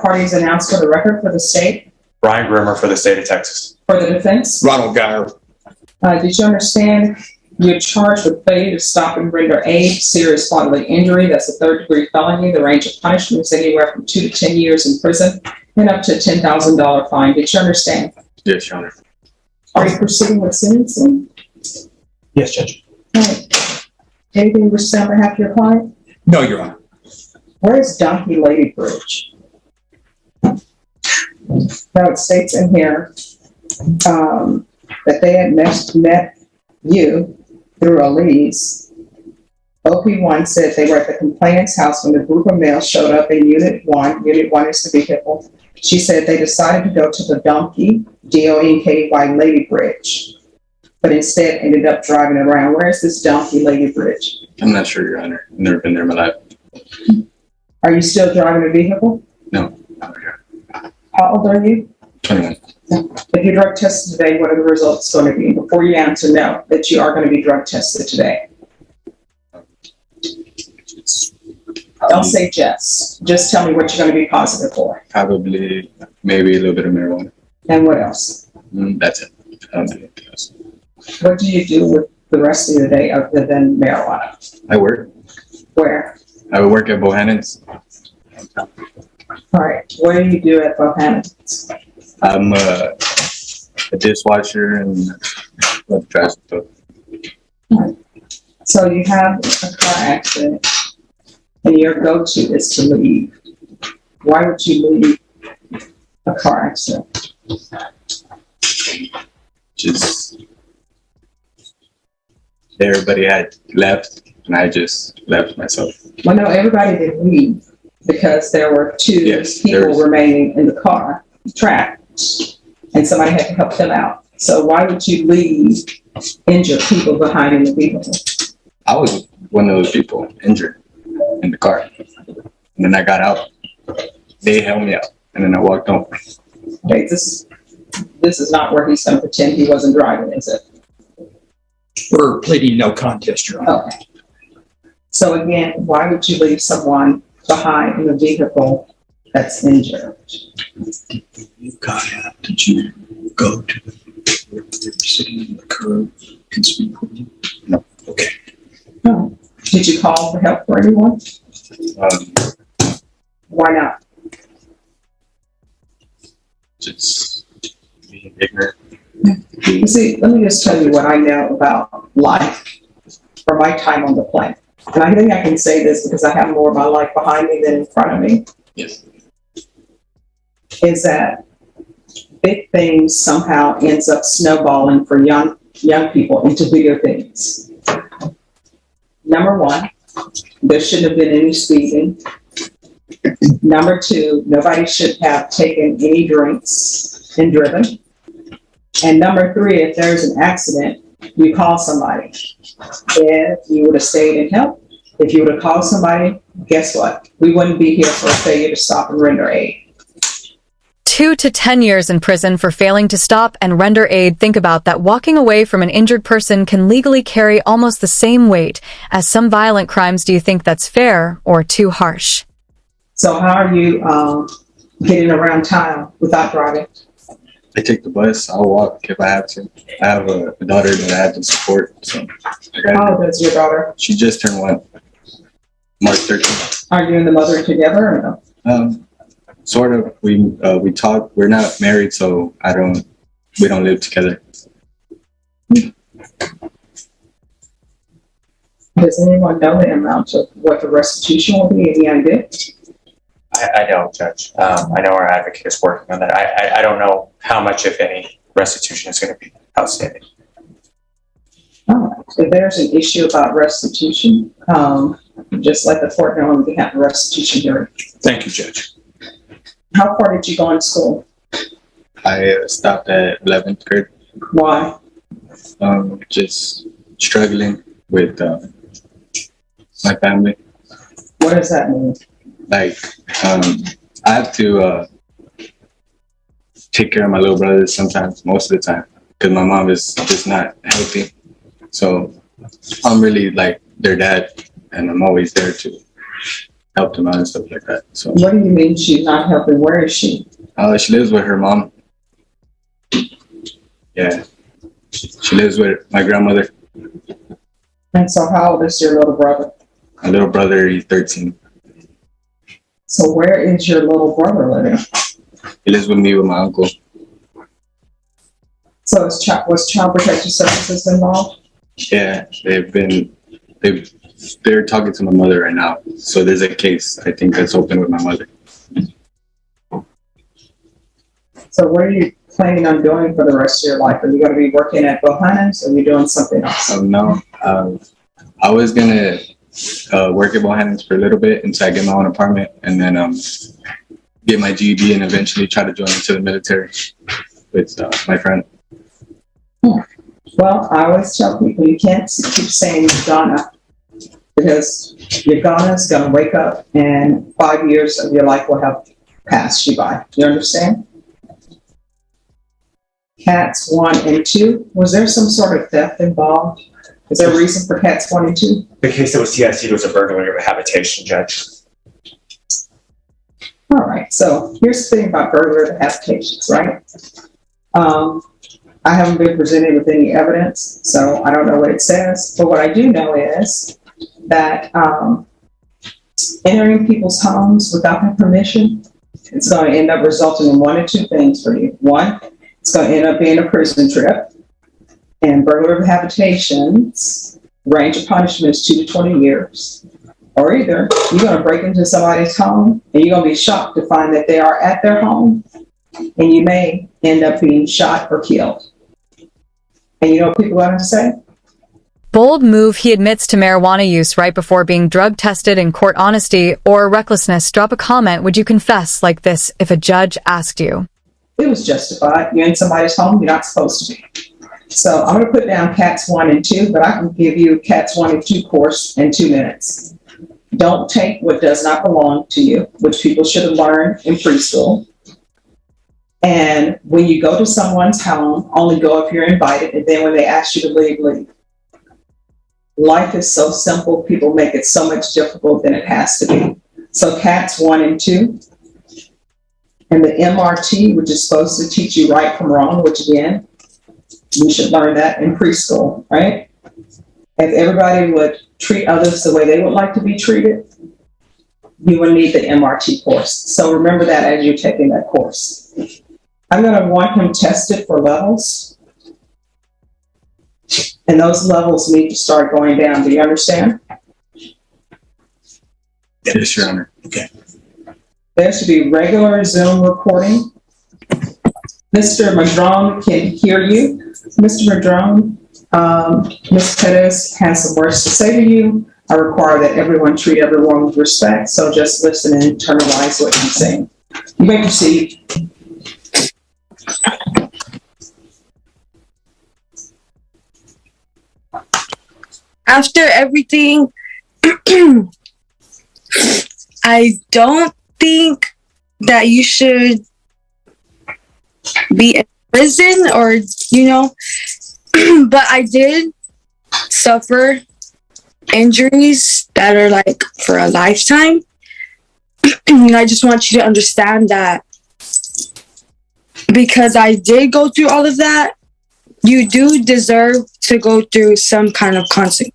parties announced for the record for the state? Brian Grimmer for the state of Texas. For the defense? Ronald Geyer. Did you understand you're charged with failure to stop and render aid, serious bodily injury? That's a third-degree felony. The range of punishment is anywhere from 2 to 10 years in prison and up to a $10,000 fine. Did you understand? Yes, Your Honor. Are you proceeding with sentencing? Yes, Judge. All right. Anything you wish to say on behalf of your client? No, Your Honor. Where is Donkey Lady Bridge? Now it states in here that they had met you through Elise. OP1 said they were at the complainant's house when the group of males showed up in Unit 1. Unit 1 is the vehicle. She said they decided to go to the Donkey, D-O-N-K-Y, Lady Bridge, but instead ended up driving around. Where is this Donkey Lady Bridge? I'm not sure, Your Honor. I've never been there in my life. Are you still driving a vehicle? No. How old are you? 21. If you're drug tested today, what are the results going to be? Before you answer no, that you are going to be drug tested today. Don't say just. Just tell me what you're going to be positive for. Probably, maybe a little bit of marijuana. And what else? That's it. I don't do anything else. What do you do with the rest of your day other than marijuana? I work. Where? I would work at Bohannon's. All right. What do you do at Bohannon's? I'm a dishwasher and trash stuff. Right. So you have a car accident and your go-to is to leave. Why would you leave a car accident? Just everybody had left and I just left myself. Well, no, everybody didn't leave because there were two people remaining in the car, trapped, and somebody had to help them out. So why would you leave injured people behind in the vehicle? I was one of those people injured in the car. And then I got out. They held me out. And then I walked home. Okay, this is not where he's going to pretend he wasn't driving, is it? We're pleading no contest, Your Honor. Okay. So again, why would you leave someone behind in a vehicle that's injured? You got out. Did you go to where they were sitting on the curb and speak with you? No. Okay. No. Did you call for help for anyone? Why not? Just being ignorant. You see, let me just tell you what I know about life from my time on the planet. And I think I can say this because I have more of my life behind me than in front of me. Yes. Is that big things somehow ends up snowballing for young people into bigger things. Number one, there shouldn't have been any speeding. Number two, nobody should have taken any drinks and driven. And number three, if there's an accident, you call somebody. If you would have stayed and helped, if you would have called somebody, guess what? We wouldn't be here for a failure to stop and render aid. 2 to 10 years in prison for failing to stop and render aid. Think about that. Walking away from an injured person can legally carry almost the same weight as some violent crimes. Do you think that's fair or too harsh? So how are you getting around town without driving? I take the bus. I'll walk if I have to. I have a daughter that I have to support. So How old is your daughter? She just turned 1, March 13th. Are you and the mother together or no? Sort of. We talk. We're not married, so we don't live together. Does anyone know the amount of what the restitution will be? Any idea? I don't, Judge. I know our advocate is working on that. I don't know how much, if any, restitution is going to be outstanding. If there's an issue about restitution, just let the court know when we have a restitution hearing. Thank you, Judge. How far did you go in school? I stopped at 11th grade. Why? Just struggling with my family. What does that mean? Like, I have to take care of my little brothers sometimes, most of the time, because my mom is just not healthy. So I'm really like their dad, and I'm always there to helped him out and stuff like that. So What do you mean she's not helping? Where is she? she lives with her mom. Yeah, she lives with my grandmother. And so how old is your little brother? My little brother, he's 13. So where is your little brother living? He lives with me with my uncle. So was child protective services involved? Yeah, they're talking to my mother right now. So there's a case, I think, that's open with my mother. So what are you planning on doing for the rest of your life? Are you going to be working at Bohannon's, or are you doing something else? No, I was gonna work at Bohannon's for a little bit until I get my own apartment, and then get my GED and eventually try to join into the military with my friend. Well, I always tell people you can't keep saying you're gonna, because your gonna is going to wake up and 5 years of your life will have passed you by. You understand? Cats 1 and 2, was there some sort of theft involved? Is there a reason for cats 1 and 2? The case that was TIC was a burglary of a habitation, Judge. All right, so here's the thing about burglary of habitations, right? I haven't been presented with any evidence, so I don't know what it says. But what I do know is that entering people's homes without their permission, it's going to end up resulting in one of two things for you. One, it's going to end up being a prison trip. And burglary of habitations, range of punishment is 2 to 20 years. Or either you're going to break into somebody's home and you're going to be shocked to find that they are at their home, and you may end up being shot or killed. And you know what people are going to say? Bold move. He admits to marijuana use right before being drug tested in court. Honesty or recklessness? Drop a comment. Would you confess like this if a judge asked you? It was justified. You're in somebody's home, you're not supposed to be. So I'm going to put down cats 1 and 2, but I can give you cats 1 and 2 course in 2 minutes. Don't take what does not belong to you, which people should have learned in preschool. And when you go to someone's home, only go if you're invited, and then when they ask you to leave, leave. Life is so simple, people make it so much difficult than it has to be. So cats 1 and 2. And the MRT, which is supposed to teach you right from wrong, which again, you should learn that in preschool, right? If everybody would treat others the way they would like to be treated, you would need the MRT course. So remember that as you're taking that course. I'm going to want him tested for levels. And those levels need to start going down. Do you understand? Yes, Your Honor. Okay. There should be regular Zoom recording. Mr. Madrone can hear you. Mr. Madrone, Ms. Pettis has some words to say to you. I require that everyone treat everyone with respect, so just listen and internalize what he's saying. You may proceed. After everything, I don't think that you should be in prison or, but I did suffer injuries that are like for a lifetime. And I just want you to understand that because I did go through all of that, you do deserve to go through some kind of consequence.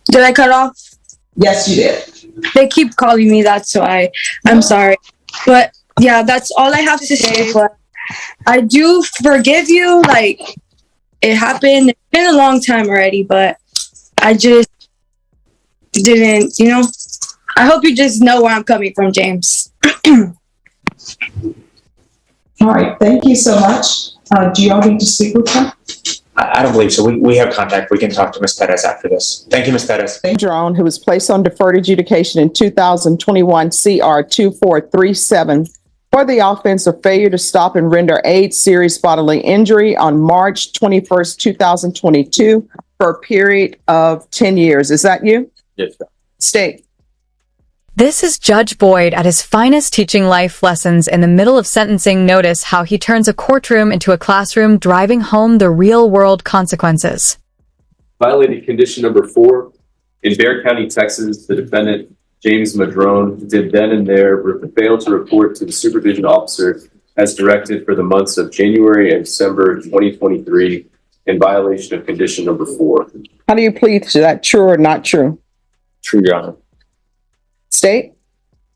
Did I cut off? Yes, you did. They keep calling me that, so I'm sorry. But yeah, that's all I have to say. But I do forgive you. Like, it happened. It's been a long time already, but I just didn't, I hope you just know where I'm coming from, James. All right, thank you so much. Do you all need to speak with her? I don't believe so. We have contact. We can talk to Ms. Pettis after this. Thank you, Ms. Pettis. Drone, who was placed on deferred adjudication in 2021 CR 2437 for the offense of failure to stop and render aid serious bodily injury on March 21st, 2022 for a period of 10 years. Is that you? Yes, sir. State. This is Judge Boyd at his finest, teaching life lessons in the middle of sentencing. Notice how he turns a courtroom into a classroom, driving home the real-world consequences. Violated condition number 4, In Bexar County, Texas, the defendant, James Madrone, did then and there fail to report to the supervision officer as directed for the months of January and December 2023 in violation of condition number 4. How do you plead to that? True or not true? True, Your Honor. State?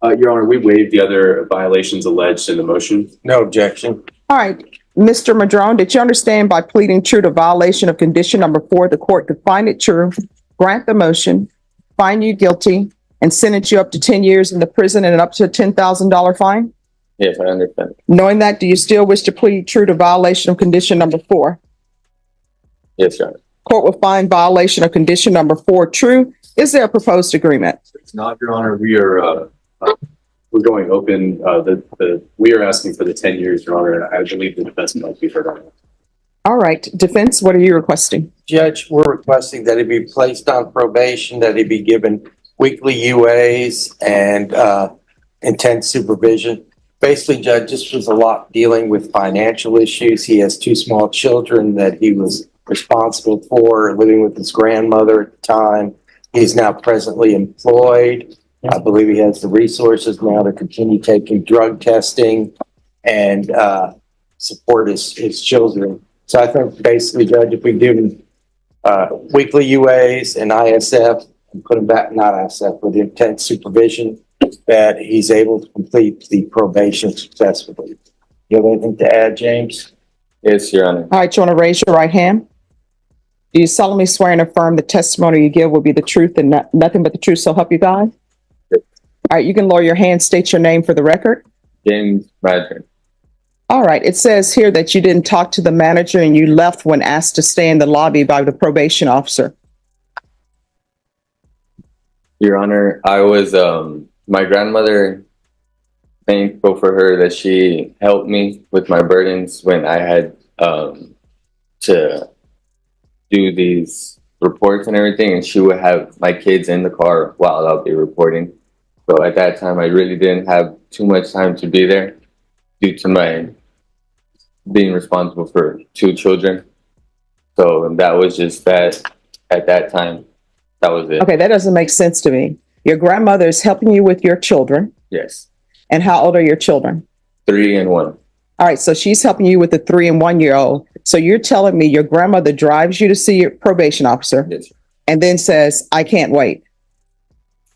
Your Honor, we waived the other violations alleged in the motion. No objection. All right. Mr. Madrone, did you understand by pleading true to violation of condition number 4, the court could find it true, grant the motion, find you guilty, and sentence you up to 10 years in the prison and up to a $10,000 fine? Yes, I understand. Knowing that, do you still wish to plead true to violation of condition number 4? Yes, Your Honor. Court will find violation of condition number 4 true. Is there a proposed agreement? It's not, Your Honor. We're going open. We are asking for the 10 years, Your Honor. I believe the defense might be heard on that. All right. Defense, what are you requesting? Judge, we're requesting that he be placed on probation, that he be given weekly UAs and intense supervision. Basically, Judge, this was a lot dealing with financial issues. He has 2 small children that he was responsible for, living with his grandmother at the time. He's now presently employed. I believe he has the resources now to continue taking drug testing and support his children. So I think basically, Judge, if we give him weekly UAs and ISF and put him back, not ISF, but intense supervision, that he's able to complete the probation successfully. You have anything to add, James? Yes, Your Honor. All right. You want to raise your right hand? Do you solemnly swear and affirm the testimony you give will be the truth and nothing but the truth, so help you God? Yes. All right. You can lower your hand, state your name for the record. James Madrone. All right. It says here that you didn't talk to the manager and you left when asked to stay in the lobby by the probation officer. Your Honor, I was, my grandmother, thankful for her that she helped me with my burdens when I had to do these reports and everything, and she would have my kids in the car while I'll be reporting. So at that time, I really didn't have too much time to be there due to my being responsible for 2 children. So that was just that at that time. That was it. Okay. That doesn't make sense to me. Your grandmother is helping you with your children. Yes. And how old are your children? 3 and 1. All right. So she's helping you with the 3 and 1 year old. So you're telling me your grandmother drives you to see your probation officer Yes. and then says, I can't wait.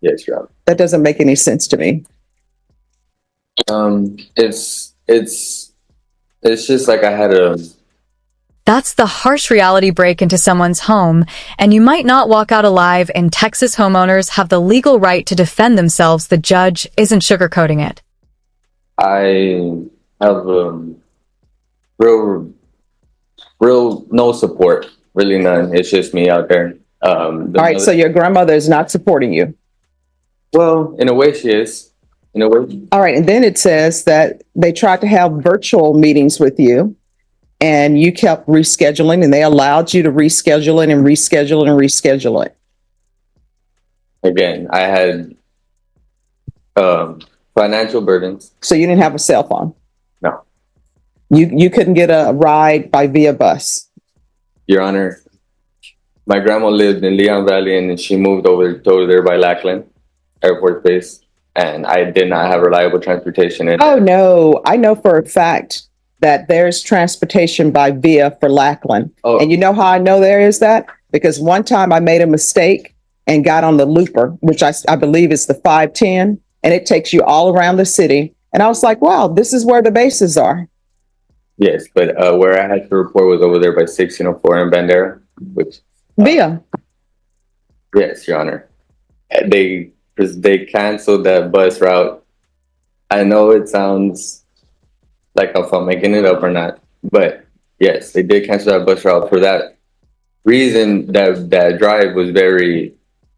Yes, Your Honor. That doesn't make any sense to me. It's just like I had a. That's the harsh reality break into someone's home, and you might not walk out alive, and Texas homeowners have the legal right to defend themselves. The judge isn't sugarcoating it. I have real no support, really none. It's just me out there. All right. So your grandmother is not supporting you. Well, in a way, she is. In a way. All right. And then it says that they tried to have virtual meetings with you and you kept rescheduling and they allowed you to reschedule it and reschedule it and reschedule it. Again, I had financial burdens. So you didn't have a cell phone? No. You couldn't get a ride via bus? Your Honor, my grandma lived in Leon Valley and she moved over there by Lackland Air Force Base, and I did not have reliable transportation. Oh, no. I know for a fact that there's transportation by via for Lackland. Oh. And you know how I know there is that? Because one time I made a mistake and got on the looper, which I believe is the 510, and it takes you all around the city. And I was like, wow, this is where the bases are. Yes, but where I had to report was over there by 1604 in Bandera, which. Via. Yes, Your Honor. They canceled that bus route. I know it sounds like if I'm making it up or not, but yes, they did cancel that bus route for that reason. That drive was very,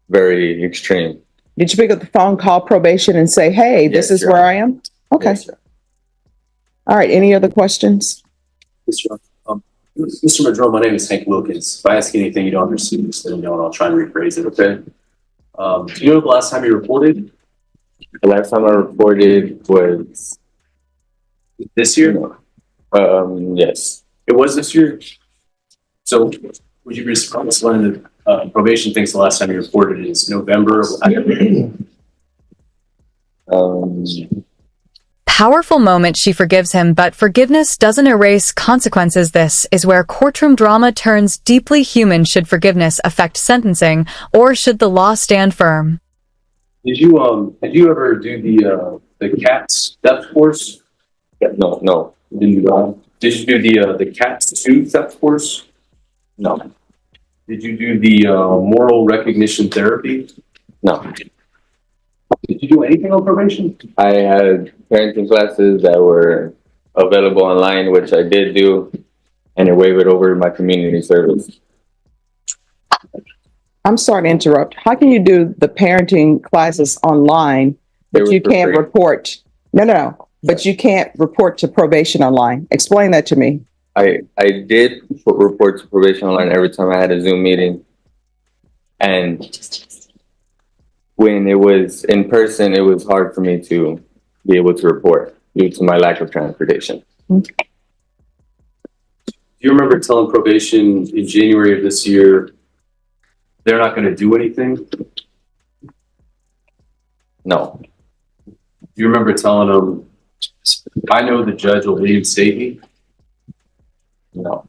very extreme. Did you pick up the phone, call probation and say, hey, this is where I am? Okay. Yes, all right. Any other questions? Mr. Madrone, my name is Hank Wilkins. If I ask you anything you don't understand, just let me know and I'll try and rephrase it, okay? Do you know the last time you reported? The last time I reported was this year? Yes. It was this year? So would you be responsible probation thinks the last time you reported is November. Powerful moment, she forgives him, but forgiveness doesn't erase consequences. This is where courtroom drama turns deeply human. Should forgiveness affect sentencing, or should the law stand firm? Did you ever do the CATS theft course? No. Did you do the CATS 2 theft course? No. Did you do the moral recognition therapy? No. Did you do anything on probation? I had parenting classes that were available online, which I did do, and it waived over my community service. I'm sorry to interrupt. How can you do the parenting classes online, but you can't report? No. But you can't report to probation online. Explain that to me. I did report to probation online every time I had a Zoom meeting. And when it was in person, it was hard for me to be able to report due to my lack of transportation. Do you remember telling probation in January of this year they're not going to do anything? No. Do you remember telling them, I know the judge will reinstate me? No.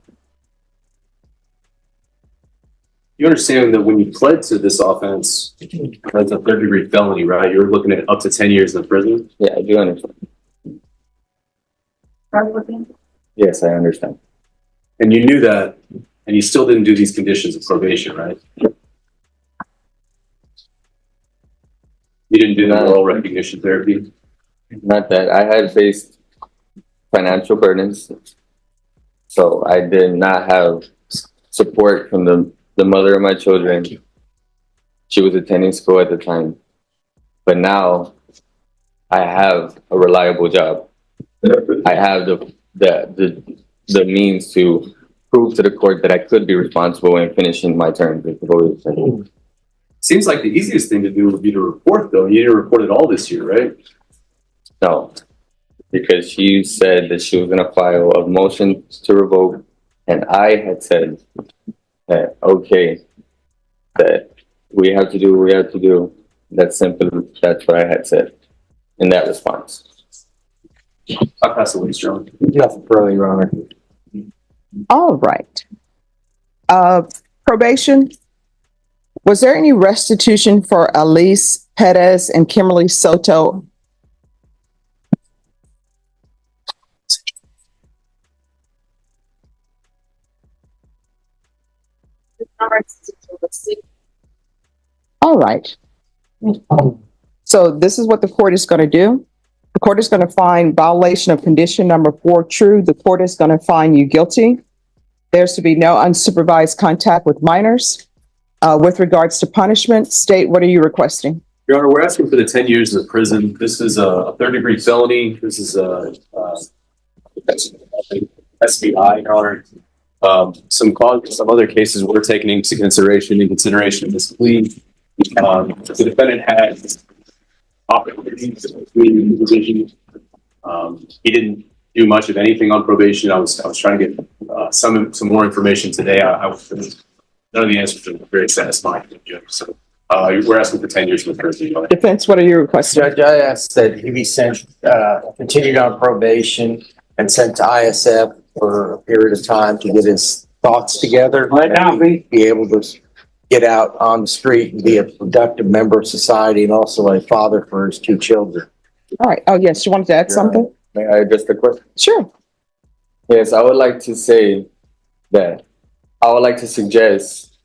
You understand that when you pled to this offense, that's a third-degree felony, right? You're looking at up to 10 years in prison. Yeah, I do understand. Yes, I understand. And you knew that, and you still didn't do these conditions of probation, right? You didn't do the moral recognition therapy? Not that. I had faced financial burdens, so I did not have support from the mother of my children. She was attending school at the time. But now I have a reliable job. I have the means to prove to the court that I could be responsible in finishing my term. Seems like the easiest thing to do would be to report, though. You didn't report it all this year, right? No, because she said that she was going to file a motion to revoke, and I had said that, okay, that we have to do what we have to do. That's simple. That's what I had said in that response. I'll pass the lead, John. Nothing further, Your Honor. All right. Probation. Was there any restitution for Elise Perez and Kimberly Soto? All right. So this is what the court is going to do. The court is going to find violation of condition number 4 true. The court is going to find you guilty. There's to be no unsupervised contact with minors. With regards to punishment, state, what are you requesting? Your Honor, we're asking for the 10 years in the prison. This is a third-degree felony. This is a SBI, Your Honor. Some other cases were taken into consideration in consideration of this plea. The defendant had opportunities in the division. He didn't do much of anything on probation. I was trying to get some more information today. None of the answers are very satisfying. So we're asking for 10 years in the prison. Defense, what are you requesting? Judge, I asked that he be sent, continued on probation and sent to ISF for a period of time to get his thoughts together. Right now, be able to get out on the street and be a productive member of society and also a father for his 2 children. All right. Oh, yes. You wanted to add something? May I address the question? Sure. Yes, I would like to say that I would like to suggest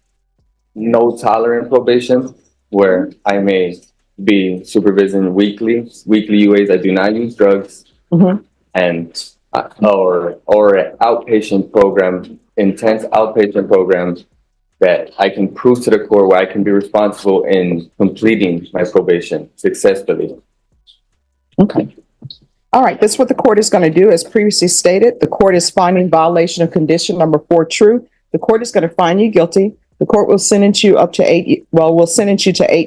no tolerant probation, where I may be supervising weekly UAs. I do not use drugs, and or an outpatient program, intense outpatient program that I can prove to the court where I can be responsible in completing my probation successfully. Okay. All right. That's what the court is going to do. As previously stated, the court is finding violation of condition number 4 true. The court is going to find you guilty. The court will sentence you up to 8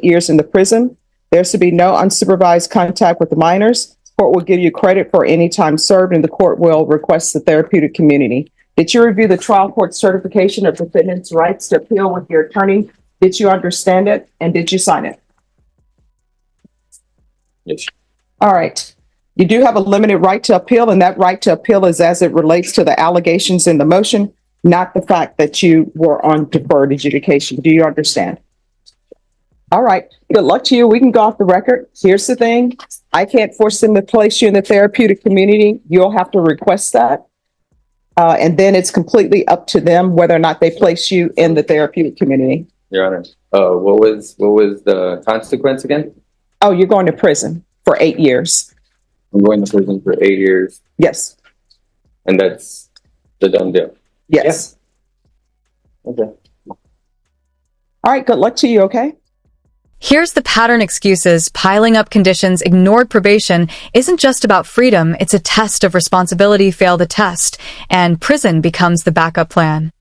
years in the prison. There's to be no unsupervised contact with the minors. The court will give you credit for any time served, and the court will request the therapeutic community. Did you review the trial court certification of defendant's rights to appeal with your attorney Did you understand it and did you sign it? Yes. All right. You do have a limited right to appeal, and that right to appeal is as it relates to the allegations in the motion, not the fact that you were on deferred adjudication. Do you understand? All right. Good luck to you. We can go off the record. Here's the thing. I can't force them to place you in the therapeutic community. You'll have to request that. And then it's completely up to them whether or not they place you in the therapeutic community. Your Honor. What was the consequence again? Oh, you're going to prison for 8 years. I'm going to prison for 8 years, Yes. and that's the done deal. Yes. Okay. All right. Good luck to you. Okay. Here's the pattern excuses. Piling up conditions, ignored probation isn't just about freedom. It's a test of responsibility. Fail the test, and prison becomes the backup plan.